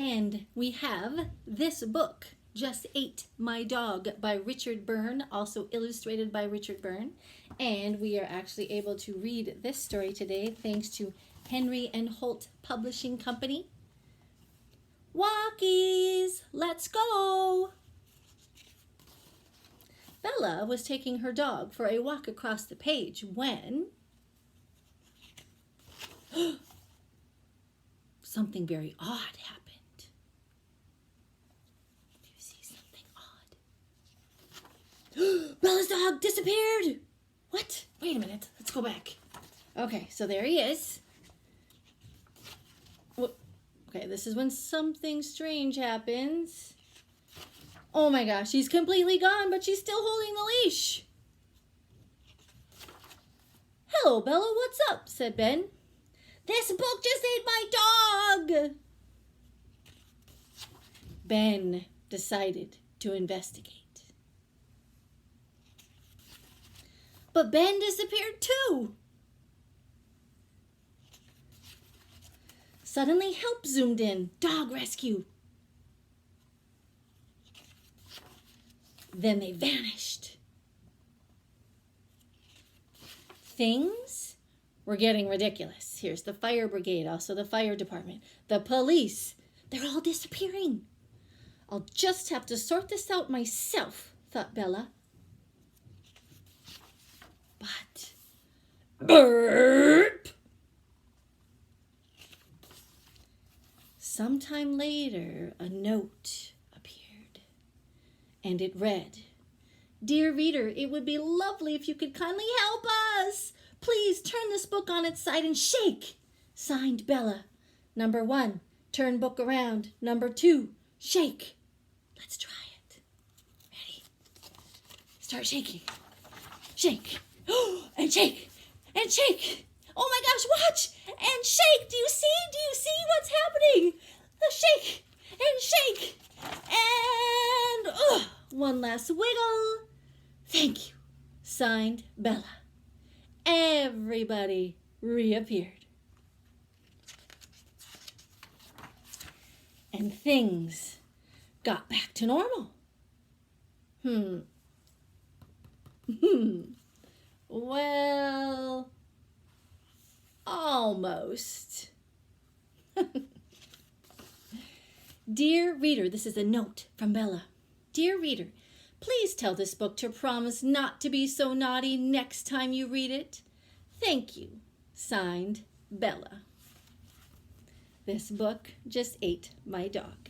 And we have this book, Just Ate My Dog by Richard Byrne, also illustrated by Richard Byrne. And we are actually able to read this story today thanks to Henry and Holt Publishing Company. Walkies, let's go! Bella was taking her dog for a walk across the page when something very odd happened. Do you see something odd? Bella's dog disappeared! What? Wait a minute. Let's go back. Okay, so there he is. Okay, this is when something strange happens. Oh my gosh, she's completely gone, but she's still holding the leash. Hello, Bella, what's up? Said Ben. This book just ate my dog. Ben decided to investigate. But Ben disappeared too. Suddenly help zoomed in. Dog rescue. Then they vanished. Things were getting ridiculous. Here's the fire brigade, also the fire department, the police. They're all disappearing. I'll just have to sort this out myself, thought Bella. But burp! Sometime later, a note appeared, and it read, Dear reader, it would be lovely if you could kindly help us. Please turn this book on its side and shake. Signed, Bella. Number 1, turn book around. Number 2, shake. Let's try it. Ready? Start shaking. Shake. And shake. And shake. Oh my gosh, watch. And shake. Do you see? Do you see what's happening? Shake. And shake. And one last wiggle. Thank you. Signed, Bella. Everybody reappeared. And things got back to normal. Well, almost. Dear reader, this is a note from Bella. Dear reader, please tell this book to promise not to be so naughty next time you read it. Thank you. Signed, Bella. This book just ate my dog.